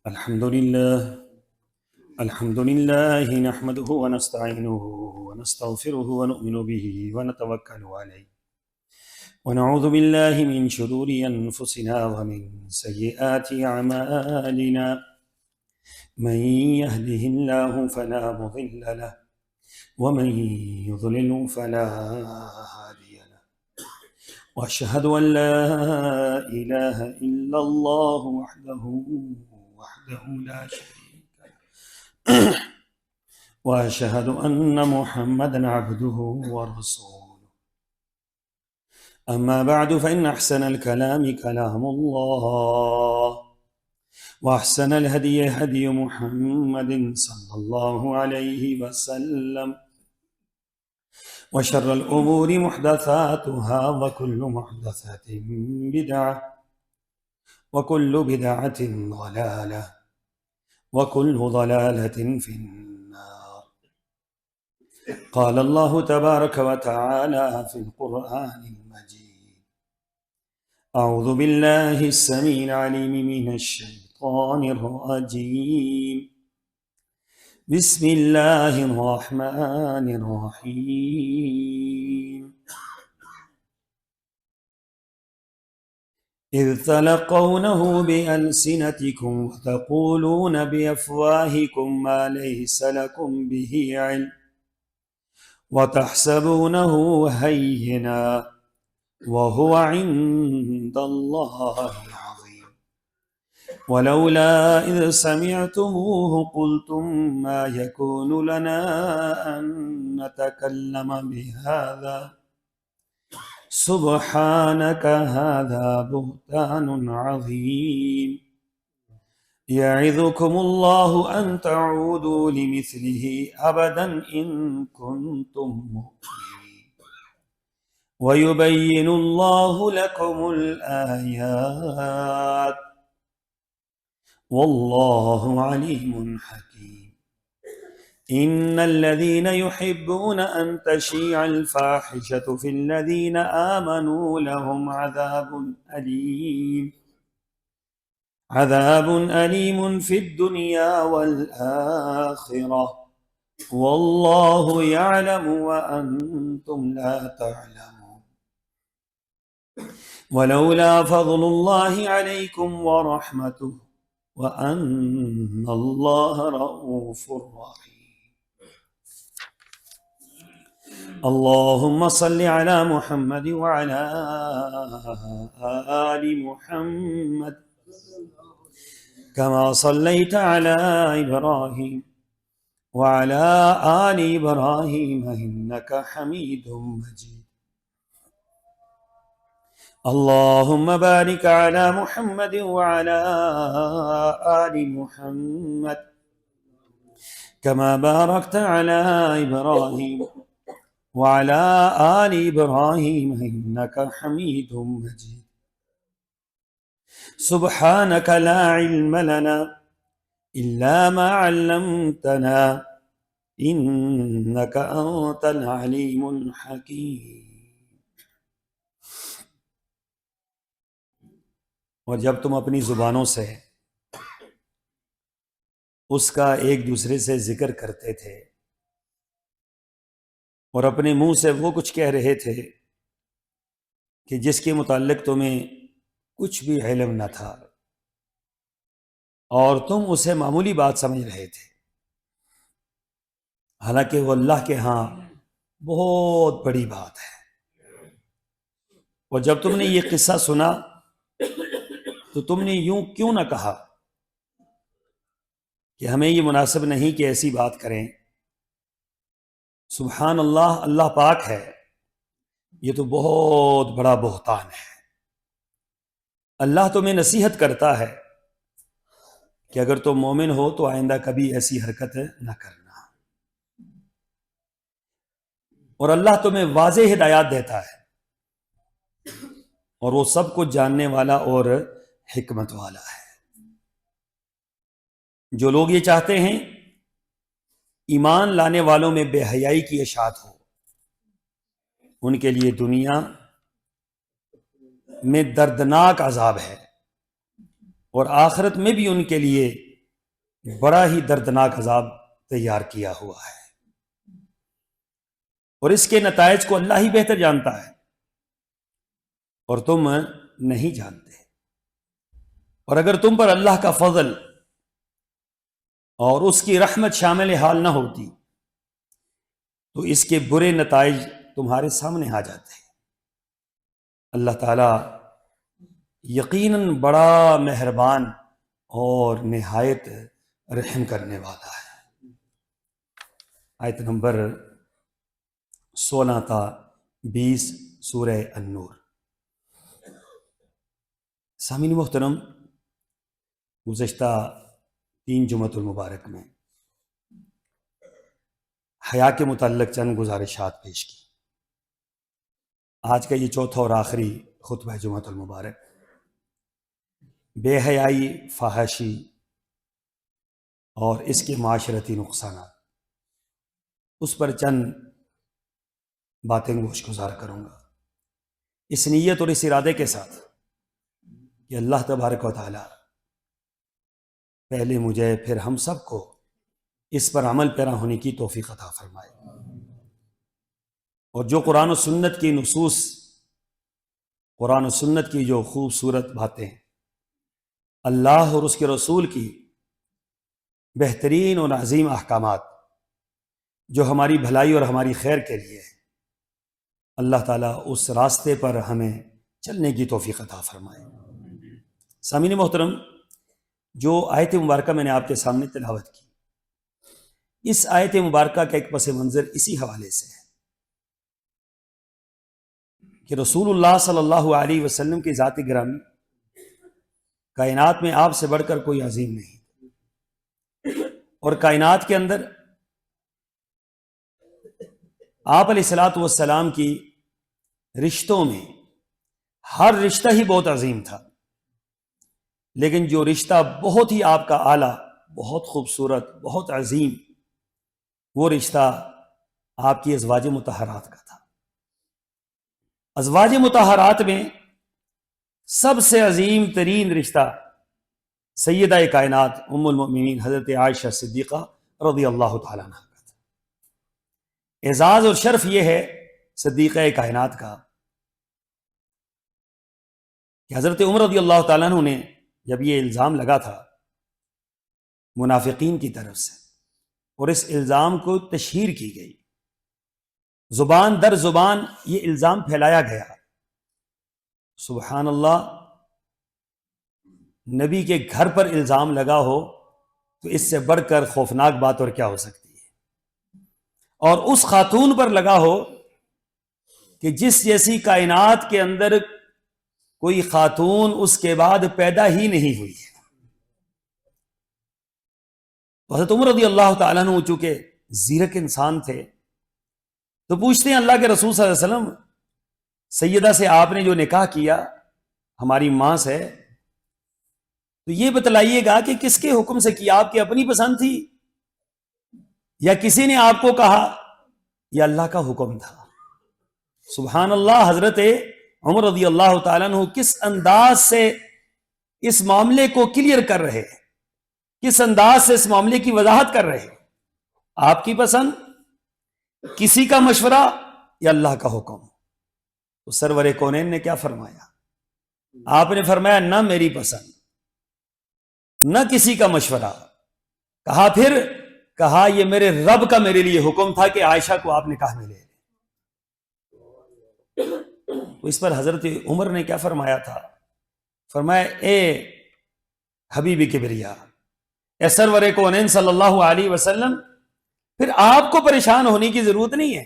الحمد لله نحمده ونستعينه ونستغفره ونؤمن به ونتوكل عليه ونعوذ بالله من شرور أنفسنا ومن سيئات أعمالنا من يهده الله فلا مضل له ومن يضلل فلا هادي له وأشهد أن لا إله إلا الله وحده لا شريك له وأشهد أن محمدًا عبده ورسوله أما بعد فإن أحسن الكلام كلام الله وأحسن الهدي هدي محمد صلى الله عليه وسلم وشر الأمور محدثاتها وكل محدثة بدعة وكل بدعة ضلالة وكل ضلالة في النار. قال الله تبارك وتعالى في القرآن المجيد: أعوذ بالله السميع العليم من الشيطان الرجيم. بسم الله الرحمن الرحيم. إذ تلقونه بألسنتكم وتقولون بأفواهكم ما ليس لكم به علم وتحسبونه هينا وهو عند الله عظيم ولولا إذ سمعتموه قلتم ما يكون لنا أن نتكلم بهذا سبحانك هذا بهتان عظيم يعظكم الله أن تعودوا لمثله أبدا إن كنتم مؤمنين ويبين الله لكم الآيات والله عليم حكيم. إن الذين يحبون أن تشيع الفاحشة في الذين آمنوا لهم عذاب أليم في الدنيا والآخرة والله يعلم وأنتم لا تعلمون. ولولا فضل الله عليكم ورحمته وأن الله رؤوف رحيم. اللهم صل على محمد وعلى آل محمد كما صليت على إبراهيم وعلى آل إبراهيم إنك حميد مجيد. اللهم بارك على محمد وعلى آل محمد كما باركت على إبراهيم وعلى آل إبراهيم إنك حميد مجيد. سبحانك لا علم لنا إلا ما علمتنا إنك أنت العليم الحكيم. اور جب تم اپنی زبانوں سے اس کا ایک دوسرے سے ذکر کرتے تھے اور اپنے منہ سے وہ کچھ کہہ رہے تھے کہ جس کے متعلق تمہیں کچھ بھی علم نہ تھا اور تم اسے معمولی بات سمجھ رہے تھے، حالانکہ وہ اللہ کے ہاں بہت بڑی بات ہے. اور جب تم نے یہ قصہ سنا تو تم نے یوں کیوں نہ کہا کہ ہمیں یہ مناسب نہیں کہ ایسی بات کریں. سبحان اللہ، اللہ پاک ہے، یہ تو بہت بڑا بہتان ہے. اللہ تمہیں نصیحت کرتا ہے کہ اگر تم مومن ہو تو آئندہ کبھی ایسی حرکت نہ کرنا، اور اللہ تمہیں واضح ہدایات دیتا ہے اور وہ سب کچھ جاننے والا اور حکمت والا ہے. جو لوگ یہ چاہتے ہیں ایمان لانے والوں میں بے حیائی کی اشاعت ہو، ان کے لیے دنیا میں دردناک عذاب ہے اور آخرت میں بھی ان کے لیے بڑا ہی دردناک عذاب تیار کیا ہوا ہے، اور اس کے نتائج کو اللہ ہی بہتر جانتا ہے اور تم نہیں جانتے۔ اور اگر تم پر اللہ کا فضل اور اس کی رحمت شامل حال نہ ہوتی تو اس کے برے نتائج تمہارے سامنے آ جاتے ہیں۔ اللہ تعالیٰ یقیناً بڑا مہربان اور نہایت رحم کرنے والا ہے۔ آیت نمبر 16 تا 20 سورہ النور۔ سامعین محترم، گزشتہ 3 جمعۃ المبارک میں حیا کے متعلق چند گزارشات پیش کی۔ آج کا یہ چوتھا اور آخری خطبہ جمعۃ المبارک بے حیائی، فحاشی اور اس کے معاشرتی نقصانات، اس پر چند باتیں گوش گزار کروں گا، اس نیت اور اس ارادے کے ساتھ کہ اللہ تبارک و تعالی پہلے مجھے پھر ہم سب کو اس پر عمل پیرا ہونے کی توفیق عطا فرمائے، اور جو قرآن و سنت کی نصوص، قرآن و سنت کی جو خوبصورت باتیں، اللہ اور اس کے رسول کی بہترین اور عظیم احکامات جو ہماری بھلائی اور ہماری خیر کے لیے ہے، اللہ تعالیٰ اس راستے پر ہمیں چلنے کی توفیق عطا فرمائے۔ سامعین محترم، جو آیت مبارکہ میں نے آپ کے سامنے تلاوت کی، اس آیت مبارکہ کا ایک پس منظر اسی حوالے سے ہے کہ رسول اللہ صلی اللہ علیہ وسلم کی ذات گرامی کائنات میں آپ سے بڑھ کر کوئی عظیم نہیں، اور کائنات کے اندر آپ علیہ الصلوۃ والسلام کی رشتوں میں ہر رشتہ ہی بہت عظیم تھا، لیکن جو رشتہ بہت ہی آپ کا اعلیٰ، بہت خوبصورت، بہت عظیم، وہ رشتہ آپ کی ازواج مطہرات کا تھا۔ ازواج مطہرات میں سب سے عظیم ترین رشتہ سیدہ کائنات ام المؤمنین حضرت عائشہ صدیقہ رضی اللہ تعالیٰ عنہ کا تھا۔ اعزاز اور شرف یہ ہے صدیقہ کائنات کا کہ حضرت عمر رضی اللہ تعالیٰ عنہ نے جب یہ الزام لگا تھا منافقین کی طرف سے، اور اس الزام کو تشہیر کی گئی، زبان در زبان یہ الزام پھیلایا گیا، سبحان اللہ، نبی کے گھر پر الزام لگا ہو تو اس سے بڑھ کر خوفناک بات اور کیا ہو سکتی ہے، اور اس خاتون پر لگا ہو کہ جس جیسی کائنات کے اندر کوئی خاتون اس کے بعد پیدا ہی نہیں ہوئی ہے۔ تو حضرت عمر رضی اللہ تعالیٰ عنہ چونکہ زیرک انسان تھے تو پوچھتے ہیں اللہ کے رسول صلی اللہ علیہ وسلم، سیدہ سے آپ نے جو نکاح کیا ہماری ماں سے، تو یہ بتلائیے گا کہ کس کے حکم سے کیا، آپ کی اپنی پسند تھی یا کسی نے آپ کو کہا یا اللہ کا حکم تھا؟ سبحان اللہ، حضرت عمر رضی اللہ تعالیٰ عنہ کس انداز سے اس معاملے کو کلیئر کر رہے ہیں، کس انداز سے اس معاملے کی وضاحت کر رہے ہیں۔ آپ کی پسند، کسی کا مشورہ یا اللہ کا حکم؟ تو سرور کونین نے کیا فرمایا؟ آپ نے فرمایا نہ میری پسند نہ کسی کا مشورہ، کہا پھر کہا یہ میرے رب کا میرے لیے حکم تھا کہ عائشہ کو آپ نکاح میں لے لیں۔ تو اس پر حضرت عمر نے کیا فرمایا تھا؟ فرمایا اے حبیبی کبریا، اے سرور کونین صلی اللہ علیہ وسلم، پھر آپ کو پریشان ہونے کی ضرورت نہیں ہے،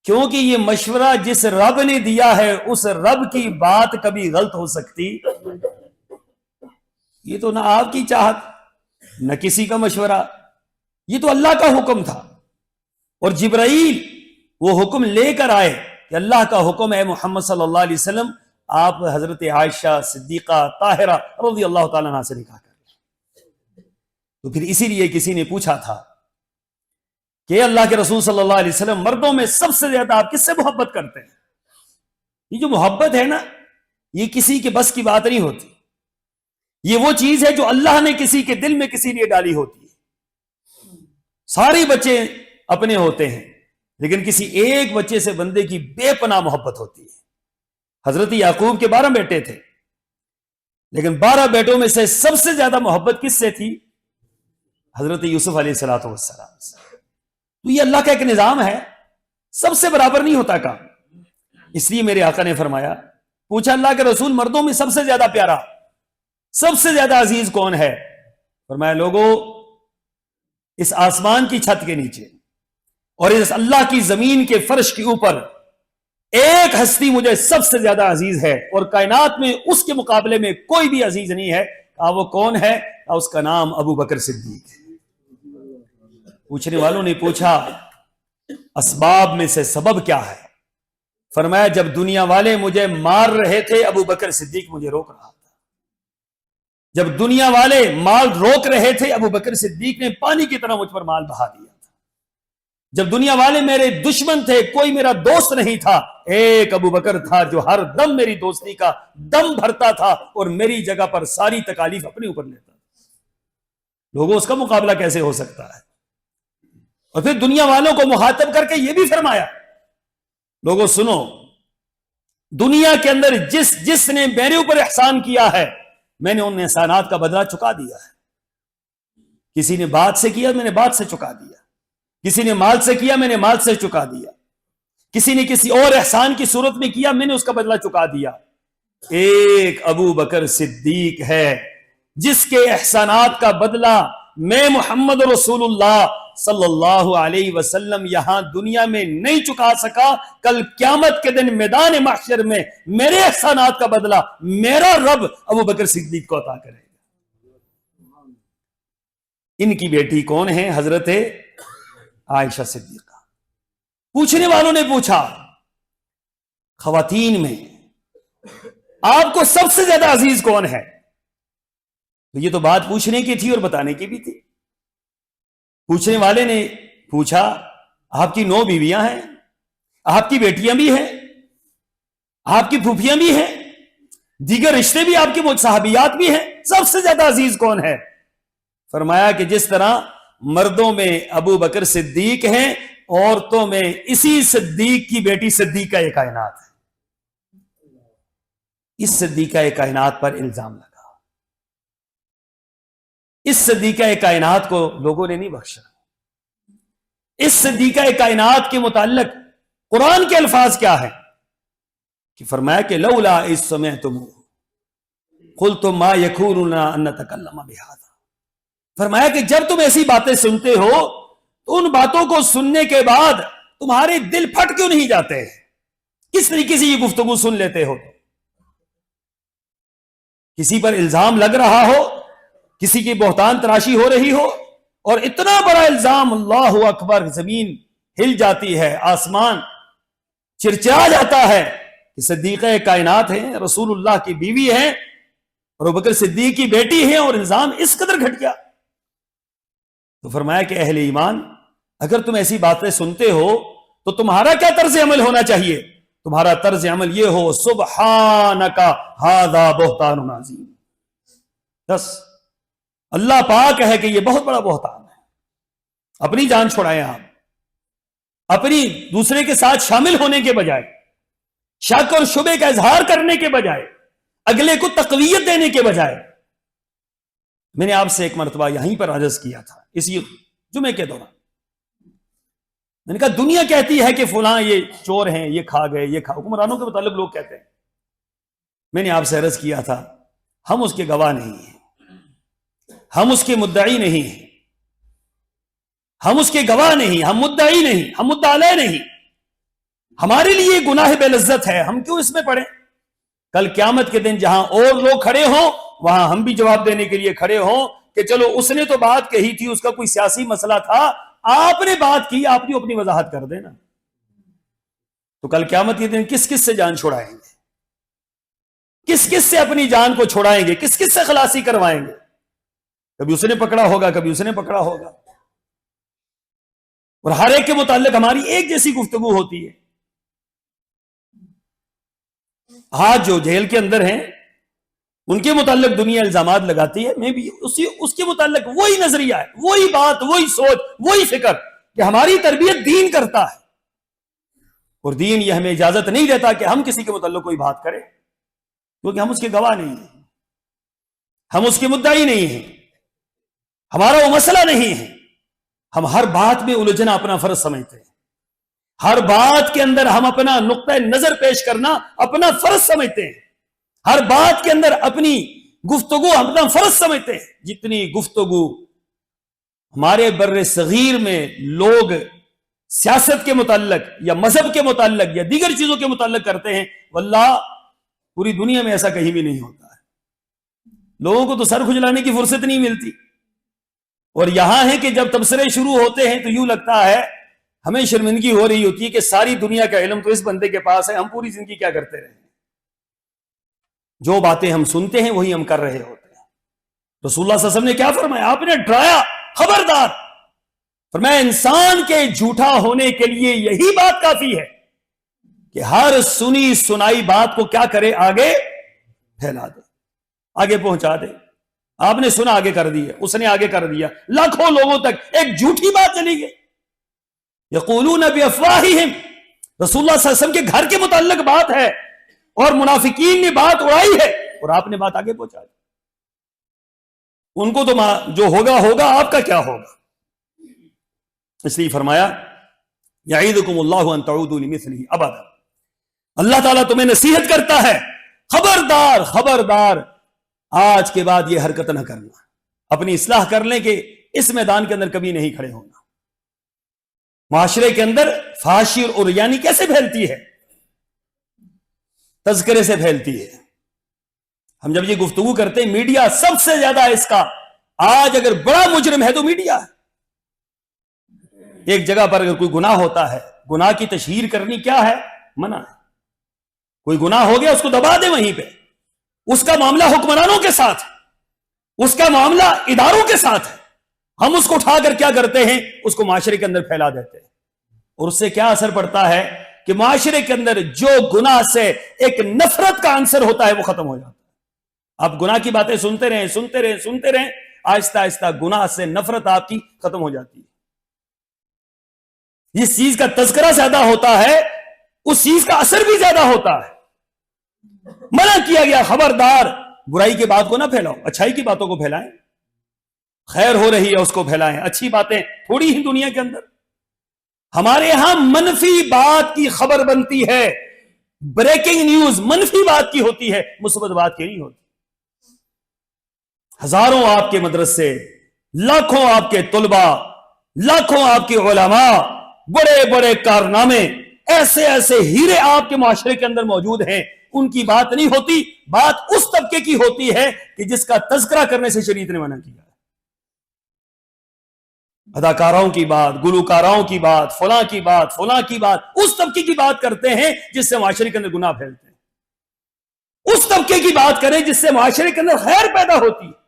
کیونکہ یہ مشورہ جس رب نے دیا ہے اس رب کی بات کبھی غلط ہو سکتی؟ یہ تو نہ آپ کی چاہت نہ کسی کا مشورہ، یہ تو اللہ کا حکم تھا، اور جبرائیل وہ حکم لے کر آئے کہ اللہ کا حکم ہے محمد صلی اللہ علیہ وسلم آپ حضرت عائشہ صدیقہ طاہرہ رضی اللہ تعالیٰ عنہ سے نکاح کر۔ تو پھر اسی لیے کسی نے پوچھا تھا کہ اللہ کے رسول صلی اللہ علیہ وسلم، مردوں میں سب سے زیادہ آپ کس سے محبت کرتے ہیں؟ یہ جو محبت ہے نا، یہ کسی کے بس کی بات نہیں ہوتی، یہ وہ چیز ہے جو اللہ نے کسی کے دل میں کسی لیے ڈالی ہوتی ہے. سارے بچے اپنے ہوتے ہیں لیکن کسی ایک بچے سے بندے کی بے پناہ محبت ہوتی ہے. حضرت یعقوب کے 12 بیٹے تھے لیکن 12 بیٹوں میں سے سب سے زیادہ محبت کس سے تھی؟ حضرت یوسف علیہ الصلوۃ والسلام سے. تو یہ اللہ کا ایک نظام ہے، سب سے برابر نہیں ہوتا کام. اس لیے میرے آقا نے فرمایا، پوچھا اللہ کے رسول مردوں میں سب سے زیادہ پیارا، سب سے زیادہ عزیز کون ہے؟ فرمایا لوگوں، اس آسمان کی چھت کے نیچے اور اس اللہ کی زمین کے فرش کے اوپر ایک ہستی مجھے سب سے زیادہ عزیز ہے، اور کائنات میں اس کے مقابلے میں کوئی بھی عزیز نہیں ہے. وہ کون ہے؟ اس کا نام ابو بکر صدیق ہے. پوچھنے والوں نے پوچھا اسباب میں سے سبب کیا ہے؟ فرمایا جب دنیا والے مجھے مار رہے تھے ابو بکر صدیق مجھے روک رہا تھا. جب دنیا والے مال روک رہے تھے ابو بکر صدیق نے پانی کی طرح مجھ پر مال بہا دیا تھا. جب دنیا والے میرے دشمن تھے، کوئی میرا دوست نہیں تھا، ایک ابو بکر تھا جو ہر دم میری دوستی کا دم بھرتا تھا اور میری جگہ پر ساری تکالیف اپنے اوپر لیتا تھا. لوگوں اس کا مقابلہ کیسے ہو سکتا ہے؟ اور پھر دنیا والوں کو مخاطب کر کے یہ بھی فرمایا لوگوں سنو، دنیا کے اندر جس نے میرے اوپر احسان کیا ہے میں نے ان احسانات کا بدلہ چکا دیا ہے. کسی نے بات سے کیا میں نے بات سے چکا دیا، کسی نے مال سے کیا میں نے مال سے چکا دیا، کسی نے کسی اور احسان کی صورت میں کیا میں نے اس کا بدلہ چکا دیا. ایک ابو بکر صدیق ہے جس کے احسانات کا بدلہ میں محمد رسول اللہ صلی اللہ علیہ وسلم یہاں دنیا میں نہیں چکا سکا. کل قیامت کے دن میدان محشر میں میرے احسانات کا بدلہ میرا رب ابو بکر صدیق کو عطا کرے گا. ان کی بیٹی کون ہے؟ حضرت عائشہ صدیقہ. پوچھنے والوں نے پوچھا خواتین میں آپ کو سب سے زیادہ عزیز کون ہے؟ تو یہ تو بات پوچھنے کی تھی اور بتانے کی بھی تھی. پوچھنے والے نے پوچھا آپ کی 9 بیویاں ہیں، آپ کی بیٹیاں بھی ہیں، آپ کی پھوپھیاں بھی ہیں، دیگر رشتے بھی آپ کی صحابیات بھی ہیں، سب سے زیادہ عزیز کون ہے؟ فرمایا کہ جس طرح مردوں میں ابو بکر صدیق ہیں، عورتوں میں اسی صدیق کی بیٹی صدیقہ کائنات ہے. اس صدیقہ کائنات پر الزام لگا. اس صدیقہ کائنات کو لوگوں نے نہیں بخشا. اس صدیقہ کائنات کے متعلق قرآن کے الفاظ کیا ہیں کہ فرمایا کہ لولا اذ سمعتموہ قلتم ما یکون لنا ان نتکلم بہذا. فرمایا کہ جب تم ایسی باتیں سنتے ہو تو ان باتوں کو سننے کے بعد تمہارے دل پھٹ کیوں نہیں جاتے؟ کس طریقے سے یہ گفتگو سن لیتے ہو؟ کسی پر الزام لگ رہا ہو، کسی کی بہتان تراشی ہو رہی ہو، اور اتنا بڑا الزام، اللہ اکبر، زمین ہل جاتی ہے، آسمان چرچا جاتا ہے کہ صدیقہ کائنات ہیں، رسول اللہ کی بیوی ہیں اور ابو بکر صدیق کی بیٹی ہیں، اور الزام اس قدر گھٹ گیا. تو فرمایا کہ اہل ایمان اگر تم ایسی باتیں سنتے ہو تو تمہارا کیا طرز عمل ہونا چاہیے؟ تمہارا طرز عمل یہ ہو سبحانک ھذا بہتان عظیم. بس اللہ پاک ہے کہ یہ بہت بڑا بہتان ہے. اپنی جان چھوڑائیں آپ، اپنی دوسرے کے ساتھ شامل ہونے کے بجائے، شک اور شبے کا اظہار کرنے کے بجائے، اگلے کو تقویت دینے کے بجائے. میں نے آپ سے ایک مرتبہ یہیں پر عرض کیا تھا اسی جمعے کے دوران، میں نے کہا دنیا کہتی ہے کہ فلاں یہ چور ہیں، یہ کھا گئے، یہ کھا، حکمرانوں کے متعلق لوگ کہتے ہیں. میں نے آپ سے عرض کیا تھا ہم اس کے گواہ نہیں ہیں، ہم اس کے مدعی نہیں ہیں، ہم اس کے گواہ نہیں، ہم مدعی نہیں، ہم مدعا علیہ نہیں. ہمارے لیے گناہ بے لذت ہے، ہم کیوں اس میں پڑیں؟ کل قیامت کے دن جہاں اور لوگ کھڑے ہوں وہاں ہم بھی جواب دینے کے لیے کھڑے ہوں کہ چلو اس نے تو بات کہی تھی، اس کا کوئی سیاسی مسئلہ تھا، آپ نے بات کی، آپ نے اپنی وضاحت کر دینا. تو کل قیامت کے دن کس کس سے جان چھڑائیں گے؟ کس کس سے اپنی جان کو چھڑائیں گے؟ کس کس سے خلاصی کروائیں گے؟ کبھی اس نے پکڑا ہوگا، کبھی اس نے پکڑا ہوگا، اور ہر ایک کے متعلق ہماری ایک جیسی گفتگو ہوتی ہے. آج جو جیل کے اندر ہیں ان کے متعلق دنیا الزامات لگاتی ہے، میں بھی اس کے متعلق وہی نظریہ ہے، وہی بات، وہی سوچ، وہی فکر کہ ہماری تربیت دین کرتا ہے، اور دین یہ ہمیں اجازت نہیں دیتا کہ ہم کسی کے متعلق کوئی بات کریں، کیونکہ ہم اس کے گواہ نہیں ہیں، ہم اس کے مدعی نہیں ہیں، ہمارا وہ مسئلہ نہیں ہے۔ ہم ہر بات میں الجھنا اپنا فرض سمجھتے ہیں، ہر بات کے اندر ہم اپنا نقطہ نظر پیش کرنا اپنا فرض سمجھتے ہیں، ہر بات کے اندر اپنی گفتگو اپنا فرض سمجھتے ہیں۔ جتنی گفتگو ہمارے بر صغیر میں لوگ سیاست کے متعلق یا مذہب کے متعلق یا دیگر چیزوں کے متعلق کرتے ہیں، واللہ پوری دنیا میں ایسا کہیں بھی نہیں ہوتا ہے۔ لوگوں کو تو سر کھجلانے کی فرصت نہیں ملتی، اور یہاں ہے کہ جب تبصرے شروع ہوتے ہیں تو یوں لگتا ہے، ہمیں شرمندگی ہو رہی ہوتی ہے کہ ساری دنیا کا علم تو اس بندے کے پاس ہے، ہم پوری زندگی کیا کرتے رہے ہیں؟ جو باتیں ہم سنتے ہیں وہی ہم کر رہے ہوتے ہیں۔ رسول اللہ صلی اللہ علیہ وسلم نے کیا فرمایا؟ آپ نے ڈرایا، خبردار، فرمایا انسان کے جھوٹا ہونے کے لیے یہی بات کافی ہے کہ ہر سنی سنائی بات کو کیا کرے؟ آگے پھیلا دے، آگے پہنچا دے۔ آپ نے سنا، آگے کر دیا، اس نے آگے کر دیا، لاکھوں لوگوں تک ایک جھوٹی بات چلی گئی۔ یقولون بافواہہم، رسول اللہ صلی اللہ علیہ وسلم کے گھر کے متعلق بات ہے اور منافقین نے بات اڑائی ہے، اور آپ نے بات آگے پہنچا دی۔ ان کو تو جو ہوگا ہوگا، آپ کا کیا ہوگا؟ اس لیے فرمایا یعیدکم اللہ ان تعودوا لمثلہ ابدا، اللہ تعالیٰ تمہیں نصیحت کرتا ہے، خبردار خبردار آج کے بعد یہ حرکت نہ کرنا، اپنی اصلاح کر لیں کہ اس میدان کے اندر کبھی نہیں کھڑے ہونا۔ معاشرے کے اندر فحاشی اور عریانی کیسے پھیلتی ہے؟ تذکرے سے پھیلتی ہے۔ ہم جب یہ گفتگو کرتے ہیں، میڈیا سب سے زیادہ اس کا، آج اگر بڑا مجرم ہے تو میڈیا ہے۔ ایک جگہ پر اگر کوئی گناہ ہوتا ہے، گناہ کی تشہیر کرنی کیا ہے؟ منع ہے۔ کوئی گناہ ہو گیا، اس کو دبا دیں وہیں پہ، اس کا معاملہ حکمرانوں کے ساتھ، اس کا معاملہ اداروں کے ساتھ ہے، ہم اس کو اٹھا کر کیا کرتے ہیں؟ اس کو معاشرے کے اندر پھیلا دیتے ہیں، اور اس سے کیا اثر پڑتا ہے کہ معاشرے کے اندر جو گناہ سے ایک نفرت کا عنصر ہوتا ہے وہ ختم ہو جاتا ہے۔ آپ گناہ کی باتیں سنتے رہیں سنتے رہیں سنتے رہیں، آہستہ آہستہ گناہ سے نفرت آپ کی ختم ہو جاتی ہے۔ جس چیز کا تذکرہ زیادہ ہوتا ہے اس چیز کا اثر بھی زیادہ ہوتا ہے۔ منع کیا گیا، خبردار برائی کی بات کو نہ پھیلاؤ، اچھائی کی باتوں کو پھیلائیں، خیر ہو رہی ہے اس کو پھیلائیں، اچھی باتیں تھوڑی ہی دنیا کے اندر۔ ہمارے ہاں منفی بات کی خبر بنتی ہے، بریکنگ نیوز منفی بات کی ہوتی ہے، مثبت بات کی نہیں ہوتی۔ ہزاروں آپ کے مدرسے، لاکھوں آپ کے طلباء، لاکھوں آپ کے علماء، بڑے بڑے کارنامے، ایسے ایسے ہیرے آپ کے معاشرے کے اندر موجود ہیں، ان کی بات نہیں ہوتی، بات اس طبقے کی ہوتی ہے کہ جس کا تذکرہ کرنے سے شریعت نے منع کیا ہے۔ اداکاروں کی بات، گلوکاروں کی بات، فلاں کی بات، فلاں کی بات، اس طبقے کی بات کرتے ہیں جس سے معاشرے کے اندر گناہ پھیلتے ہیں۔ اس طبقے کی بات کریں جس سے معاشرے کے اندر خیر پیدا ہوتی ہے۔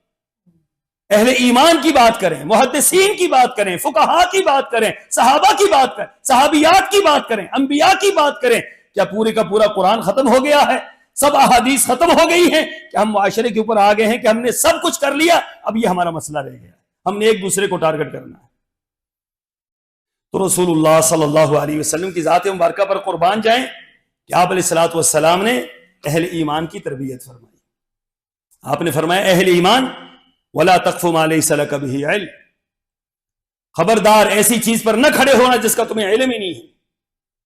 اہل ایمان کی بات کریں، محدثین کی بات کریں، فقہاء کی بات کریں، صحابہ کی بات کریں، صحابیات کی بات کریں، انبیاء کی بات کریں۔ کیا پورے کا پورا قرآن ختم ہو گیا ہے؟ سب احادیث ختم ہو گئی ہیں کہ ہم معاشرے کے اوپر آ گئے ہیں کہ ہم نے سب کچھ کر لیا، اب یہ ہمارا مسئلہ رہ گیا، ہم نے ایک دوسرے کو ٹارگٹ کرنا ہے؟ تو رسول اللہ صلی اللہ علیہ وسلم کی ذات مبارکہ پر قربان جائیں کہ آپ علیہ الصلوۃ والسلام نے اہل ایمان کی تربیت فرمائی۔ آپ نے فرمایا اہل ایمان وَلَا تَقْفُ مَا لَيْسَ لَكَ بِهِ عِلْمٌ، خبردار ایسی چیز پر نہ کھڑے ہونا جس کا تمہیں علم ہی نہیں ہے۔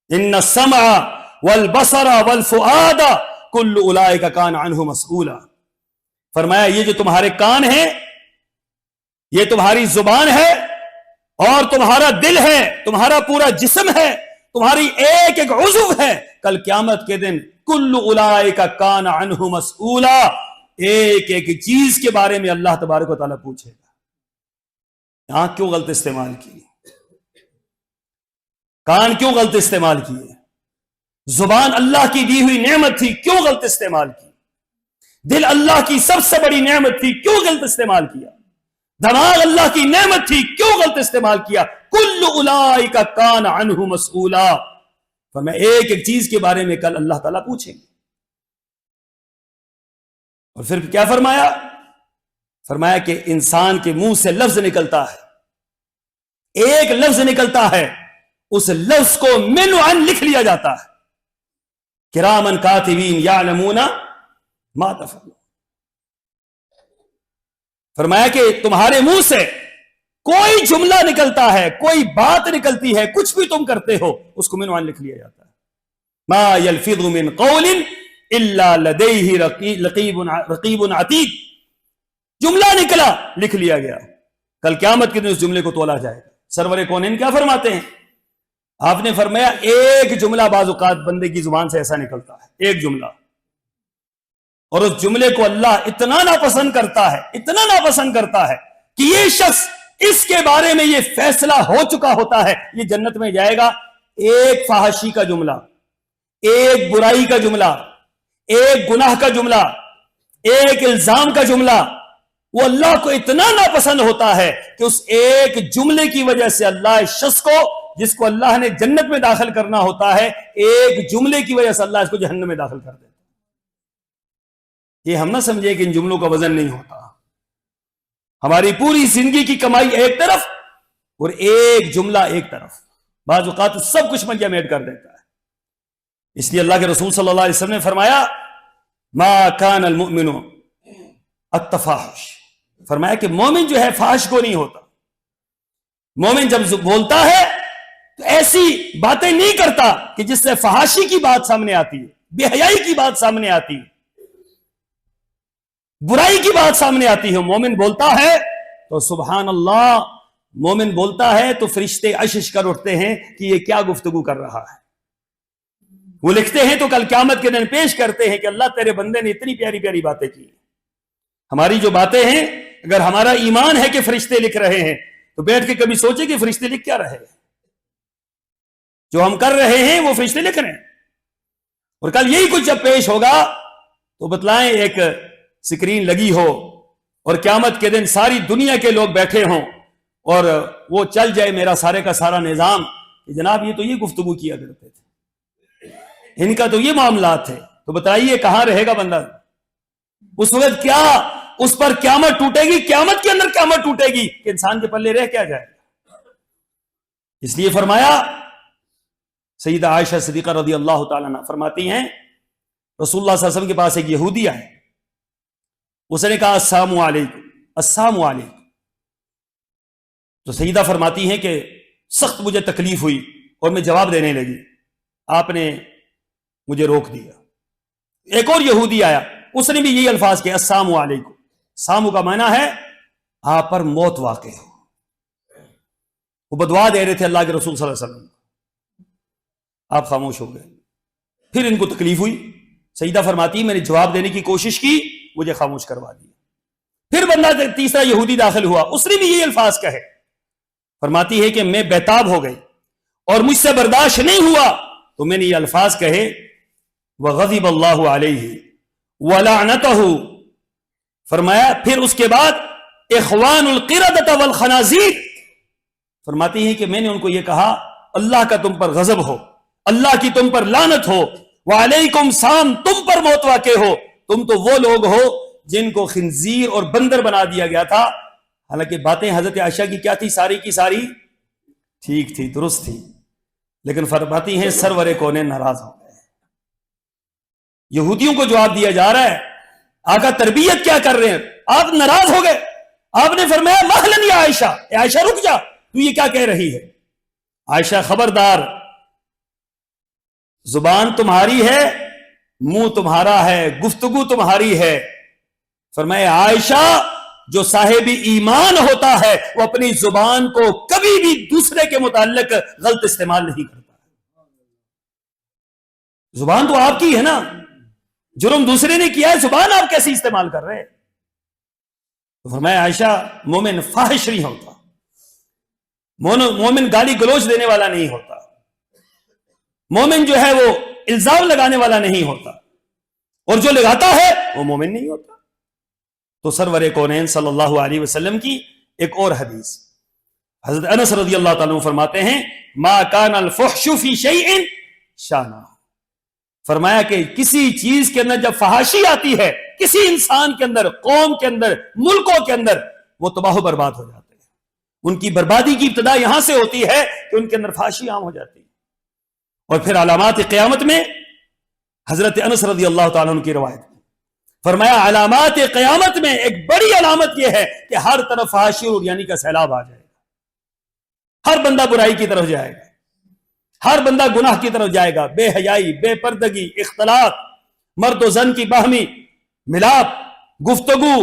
إِنَّ السَّمْعَ وَالْبَصَرَ وَالْفُؤَادَ كُلُّ أُولَئِكَ كَانَ عَنْهُ مَسْئُولًا، فرمایا یہ جو تمہارے کان ہیں، یہ تمہاری زبان ہے، اور تمہارا دل ہے، تمہارا پورا جسم ہے، تمہاری ایک ایک عضو ہے، کل قیامت کے دن كُلُّ أُولَئِكَ كَانَ عَنْهُ مَسْئُولًا، ایک ایک چیز کے بارے میں اللہ تبارک و تعالیٰ پوچھے گا۔ آنکھ کیوں غلط استعمال کی؟ کان کیوں غلط استعمال کیے؟ زبان اللہ کی دی ہوئی نعمت تھی، کیوں غلط استعمال کی؟ دل اللہ کی سب سے بڑی نعمت تھی، کیوں غلط استعمال کیا؟ دماغ اللہ کی نعمت تھی، کیوں غلط استعمال کیا؟ کل اولئک کان عنہ مسئولا، فرمایا ایک ایک چیز کے بارے میں کل اللہ تعالیٰ پوچھیں گے۔ اور پھر کیا فرمایا؟ فرمایا کہ انسان کے منہ سے لفظ نکلتا ہے، ایک لفظ نکلتا ہے، اس لفظ کو من عن لکھ لیا جاتا ہے، کرامن کاتبین یعلمون ما تفعلون۔ فرمایا کہ تمہارے منہ سے کوئی جملہ نکلتا ہے، کوئی بات نکلتی ہے، کچھ بھی تم کرتے ہو، اس کو من عن لکھ لیا جاتا ہے۔ ما یلفظ من قول الا لدیہ رقیب عتید، جملہ نکلا، لکھ لیا گیا، کل قیامت کے دن اس جملے کو تولا جائے گا۔ سرور کونین کیا فرماتے ہیں؟ آپ نے فرمایا ایک جملہ بعض اوقات بندے کی زبان سے ایسا نکلتا ہے، ایک جملہ، اور اس جملے کو اللہ اتنا ناپسند کرتا ہے، اتنا ناپسند کرتا ہے کہ یہ شخص، اس کے بارے میں یہ فیصلہ ہو چکا ہوتا ہے یہ جنت میں جائے گا۔ ایک فحاشی کا جملہ، ایک برائی کا جملہ، ایک گناہ کا جملہ، ایک الزام کا جملہ، وہ اللہ کو اتنا ناپسند ہوتا ہے کہ اس ایک جملے کی وجہ سے اللہ اس شخص کو، جس کو اللہ نے جنت میں داخل کرنا ہوتا ہے، ایک جملے کی وجہ سے اللہ اس کو جہنم میں داخل کر دیتا ہے۔ یہ ہم نہ سمجھے کہ ان جملوں کا وزن نہیں ہوتا۔ ہماری پوری زندگی کی کمائی ایک طرف اور ایک جملہ ایک طرف، بعض اوقات سب کچھ منجمد کر دیتا ہے۔ اس لیے اللہ کے رسول صلی اللہ علیہ وسلم نے فرمایا ما کان المؤمن التفاحش، فرمایا کہ مومن جو ہے فحش کو نہیں ہوتا۔ مومن جب بولتا ہے تو ایسی باتیں نہیں کرتا کہ جس سے فحاشی کی بات سامنے آتی ہے، بے حیائی کی بات سامنے آتی ہے، برائی کی بات سامنے آتی ہے۔ مومن بولتا ہے تو سبحان اللہ، مومن بولتا ہے تو فرشتے عشش کر اٹھتے ہیں کہ یہ کیا گفتگو کر رہا ہے۔ وہ لکھتے ہیں تو کل قیامت کے دن پیش کرتے ہیں کہ اللہ تیرے بندے نے اتنی پیاری پیاری باتیں کی۔ ہماری جو باتیں ہیں، اگر ہمارا ایمان ہے کہ فرشتے لکھ رہے ہیں تو بیٹھ کے کبھی سوچے کہ فرشتے لکھ کیا رہے ہیں؟ جو ہم کر رہے ہیں وہ فرشتے لکھ رہے ہیں، اور کل یہی کچھ جب پیش ہوگا تو بتلائیں ایک سکرین لگی ہو اور قیامت کے دن ساری دنیا کے لوگ بیٹھے ہوں اور وہ چل جائے میرا سارے کا سارا نظام کہ جناب یہ تو یہ گفتگو کیا کرتے تھے، ان کا تو یہ معاملات تھے، تو بتائیے کہاں رہے گا بندہ؟ اس وقت کیا اس پر قیامت ٹوٹے گی، قیامت کے اندر قیامت ٹوٹے گی کہ انسان کے پلے رہ کیا جائے گا۔ اس لیے فرمایا، سیدہ عائشہ صدیقہ رضی اللہ تعالیٰ عنہ فرماتی ہیں رسول اللہ صلی اللہ علیہ وسلم کے پاس ایک یہودی آئے، اس نے کہا السلام علیکم، السلام علیکم، تو سیدہ فرماتی ہیں کہ سخت مجھے تکلیف ہوئی اور میں جواب دینے لگی، آپ نے مجھے روک دیا۔ ایک اور یہودی آیا، اس نے بھی یہی الفاظ کہے السلام علیکم۔ سامو کا معنی ہے آپ پر موت واقع ہو۔ وہ بدعا دے رہے تھے اللہ کے رسول صلی اللہ علیہ وسلم، آپ خاموش ہو گئے۔ پھر ان کو تکلیف ہوئی، سیدہ فرماتی میں نے جواب دینے کی کوشش کی، مجھے خاموش کروا دیا۔ پھر بندہ تیسرا یہودی داخل ہوا، اس نے بھی یہی الفاظ کہے، فرماتی ہے کہ میں بیتاب ہو گئی اور مجھ سے برداشت نہیں ہوا تو میں نے یہ الفاظ کہے وغضب اللہ علیہ ولعنتہ، فرمایا پھر اس کے بعد اخوان القردۃ والخنازیر، فرماتی ہے کہ میں نے ان کو یہ کہا اللہ کا تم پر غضب ہو، اللہ کی تم پر لعنت ہو، وعلیکم سام، تم پر موت واقع ہو، تم تو وہ لوگ ہو جن کو خنزیر اور بندر بنا دیا گیا تھا۔ حالانکہ باتیں حضرت عائشہ کی کیا تھی؟ ساری کی ساری ٹھیک تھی، درست تھی، لیکن فرماتی ہیں سرور کونین ناراض ہو گئے۔ یہودیوں کو جواب دیا جا رہا ہے، آقا تربیت کیا کر رہے ہیں، آپ ناراض ہو گئے۔ آپ نے فرمایا مہلن یا عائشہ، اے عائشہ رک جا، تو یہ کیا کہہ رہی ہے؟ عائشہ خبردار، زبان تمہاری ہے، منہ تمہارا ہے، گفتگو تمہاری ہے۔ فرمایا عائشہ، جو صاحب ایمان ہوتا ہے وہ اپنی زبان کو کبھی بھی دوسرے کے متعلق غلط استعمال نہیں کرتا۔ زبان تو آپ کی ہے نا، جرم دوسرے نے کیا ہے، زبان آپ کیسے استعمال کر رہے ہیں؟ تو فرمایا عائشہ، مومن فاحش نہیں ہوتا، مومن گالی گلوچ دینے والا نہیں ہوتا، مومن جو ہے وہ الزام لگانے والا نہیں ہوتا، اور جو لگاتا ہے وہ مومن نہیں ہوتا۔ تو سرور کونین صلی اللہ علیہ وسلم کی ایک اور حدیث، حضرت انس رضی اللہ تعالیٰ عنہ فرماتے ہیں ما کان الفحش فی شیء شانہ، فرمایا کہ کسی چیز کے اندر جب فحاشی آتی ہے کسی انسان کے اندر، قوم کے اندر، ملکوں کے اندر، وہ تباہ و برباد ہو جاتے ہیں. ان کی بربادی کی ابتدا یہاں سے ہوتی ہے کہ ان کے اندر فحاشی عام ہو جاتی ہے. اور پھر علامات قیامت میں حضرت انس رضی اللہ تعالیٰ عنہ کی روایت میں فرمایا علامات قیامت میں ایک بڑی علامت یہ ہے کہ ہر طرف فحاشی اور یعنی کا سیلاب آ جائے گا. ہر بندہ برائی کی طرف جائے گا، ہر بندہ گناہ کی طرف جائے گا. بے حیائی، بے پردگی، اختلاط، مرد و زن کی باہمی ملاپ، گفتگو،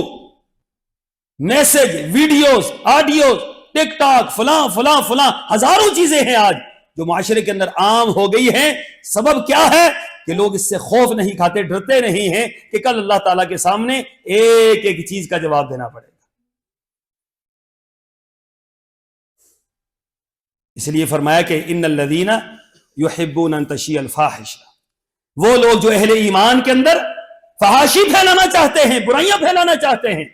میسج، ویڈیوز، آڈیوز، ٹک ٹاک، فلاں فلاں فلاں، ہزاروں چیزیں ہیں آج جو معاشرے کے اندر عام ہو گئی ہیں. سبب کیا ہے کہ لوگ اس سے خوف نہیں کھاتے، ڈرتے نہیں ہیں کہ کل اللہ تعالیٰ کے سامنے ایک ایک چیز کا جواب دینا پڑے گا. اس لیے فرمایا کہ ان الذین یحبون ان تشیع الفاحشہ، وہ لوگ جو اہل ایمان کے اندر فحاشی پھیلانا چاہتے ہیں، برائیاں پھیلانا چاہتے ہیں،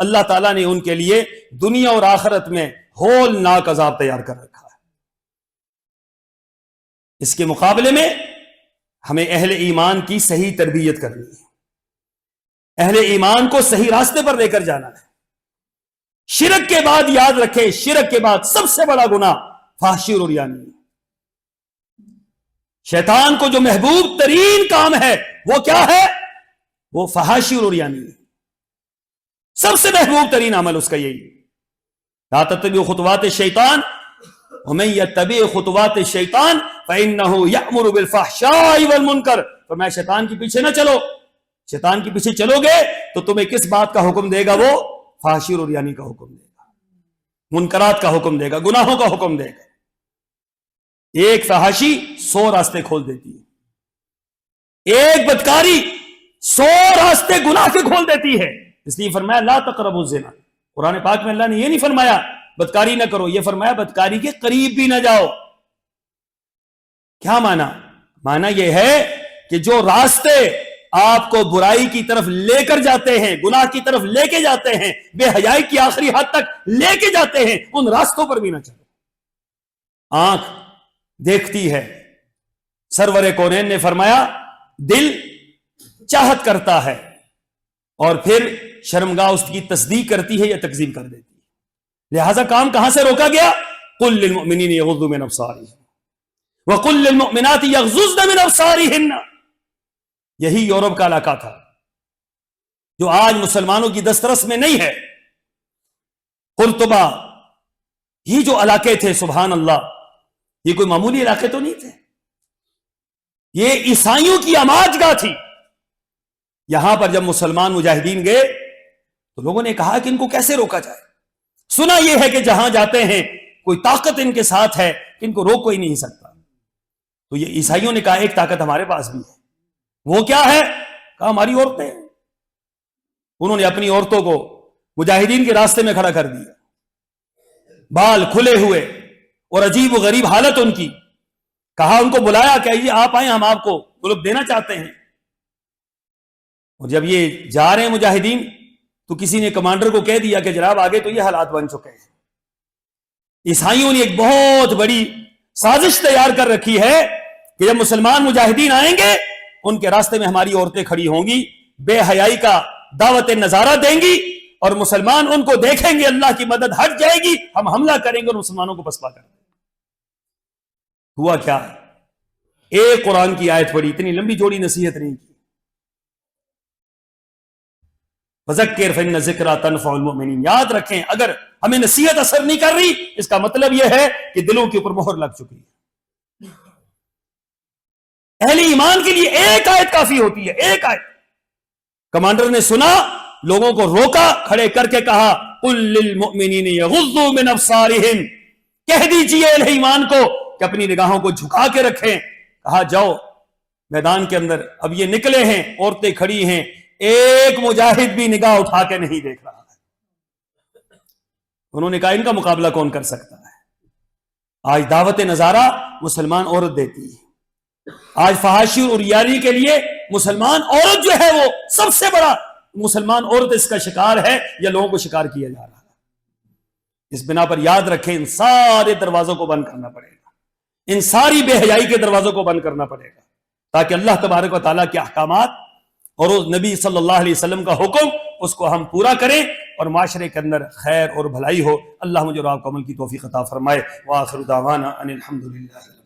اللہ تعالیٰ نے ان کے لیے دنیا اور آخرت میں ہولناک عذاب تیار کر رکھا ہے. اس کے مقابلے میں ہمیں اہل ایمان کی صحیح تربیت کرنی ہے، اہل ایمان کو صحیح راستے پر لے کر جانا ہے. شرک کے بعد یاد رکھیں، شرک کے بعد سب سے بڑا گناہ فحاشی اور عریانی ہے. شیطان کو جو محبوب ترین کام ہے وہ کیا ہے؟ وہ فحاشی اور عریانی ہے. سب سے محبوب ترین عمل اس کا یہی ہے. لا تتبعوا خطوات الشیطان ومن یتبع خطوات الشیطان فإنه یأمر بالفحشاء والمنکر. فرمایا شیطان کے پیچھے نہ چلو. شیطان کے پیچھے چلو گے تو تمہیں کس بات کا حکم دے گا؟ وہ فحاشی اور عریانی کا حکم دے گا، منکرات کا حکم دے گا، گناہوں کا حکم دے گا. ایک فحاشی 100 راستے کھول دیتی ہے، ایک بدکاری 100 راستے گناہ کے کھول دیتی ہے. اس لیے فرمایا لا تقربوا الزنا. قرآن پاک میں اللہ نے یہ نہیں فرمایا بدکاری نہ کرو، یہ فرمایا بدکاری کے قریب بھی نہ جاؤ. کیا معنی؟ معنی یہ ہے کہ جو راستے آپ کو برائی کی طرف لے کر جاتے ہیں، گناہ کی طرف لے کے جاتے ہیں، بے حیائی کی آخری حد تک لے کے جاتے ہیں، ان راستوں پر بھی نہ چلو. آنکھ دیکھتی ہے، سرور کونین نے فرمایا دل چاہت کرتا ہے اور پھر شرمگاہ اس کی تصدیق کرتی ہے یا تکذیب کر دیتی ہے. لہذا کام کہاں سے روکا گیا؟ قل للمؤمنین یغضوا من ابصارہم وقل للمؤمنات یغضضن من ابصارہن. یہی یورپ کا علاقہ تھا جو آج مسلمانوں کی دسترس میں نہیں ہے. قرطبہ، یہ جو علاقے تھے سبحان اللہ، یہ کوئی معمولی علاقے تو نہیں تھے، یہ عیسائیوں کی آماج گاہ تھی. یہاں پر جب مسلمان مجاہدین گئے تو لوگوں نے کہا کہ ان کو کیسے روکا جائے. سنا یہ ہے کہ جہاں جاتے ہیں کوئی طاقت ان کے ساتھ ہے کہ ان کو روک کوئی نہیں سکتا. تو یہ عیسائیوں نے کہا ایک طاقت ہمارے پاس بھی ہے. وہ کیا ہے؟ کہا ہماری عورتیں. انہوں نے اپنی عورتوں کو مجاہدین کے راستے میں کھڑا کر دیا، بال کھلے ہوئے اور عجیب و غریب حالت ان کی. کہا ان کو بلایا کہ یہ آپ آئیں، ہم آپ کو طلب دینا چاہتے ہیں. اور جب یہ جا رہے ہیں مجاہدین تو کسی نے کمانڈر کو کہہ دیا کہ جناب آگے تو یہ حالات بن چکے ہیں. عیسائیوں نے ایک بہت بڑی سازش تیار کر رکھی ہے کہ جب مسلمان مجاہدین آئیں گے ان کے راستے میں ہماری عورتیں کھڑی ہوں گی، بے حیائی کا دعوت نظارہ دیں گی اور مسلمان ان کو دیکھیں گے، اللہ کی مدد ہٹ جائے گی، ہم حملہ کریں گے اور مسلمانوں کو پسپا کر دیں گے. ہوا کیا؟ ایک قرآن کی آیت پڑھی، اتنی لمبی جوڑی نصیحت نہیں کی. فذکر فإن الذکریٰ تنفع المؤمنین. یاد رکھیں اگر ہمیں نصیحت اثر نہیں کر رہی اس کا مطلب یہ ہے کہ دلوں کے اوپر مہر لگ چکی ہے. اہل ایمان کے لیے ایک آیت کافی ہوتی ہے، ایک آیت. کمانڈر نے سنا، لوگوں کو روکا، کھڑے کر کے کہا قل للمؤمنین یغضوا من ابصارہم. کہہ دیجئے اہل ایمان کو کہ اپنی نگاہوں کو جھکا کے رکھیں. کہا جاؤ میدان کے اندر. اب یہ نکلے ہیں، عورتیں کھڑی ہیں، ایک مجاہد بھی نگاہ اٹھا کے نہیں دیکھ رہا ہے. انہوں نے کہا ان کا مقابلہ کون کر سکتا ہے؟ آج دعوت نظارہ مسلمان عورت دیتی ہے. آج فحاشی اور عریانی کے لیے مسلمان عورت جو ہے وہ سب سے بڑا مسلمان عورت اس کا شکار ہے یا لوگوں کو شکار کیا جا رہا ہے. اس بنا پر یاد رکھیں ان سارے دروازوں کو بند کرنا پڑے گا، ان ساری بے حیائی کے دروازوں کو بند کرنا پڑے گا تاکہ اللہ تبارک و تعالیٰ کے احکامات اور اس نبی صلی اللہ علیہ وسلم کا حکم اس کو ہم پورا کریں اور معاشرے کے اندر خیر اور بھلائی ہو۔ اللہ مجھے اور آپ کو عمل کی توفیق عطا فرمائے۔ وآخر دعوانا ان الحمد للہ۔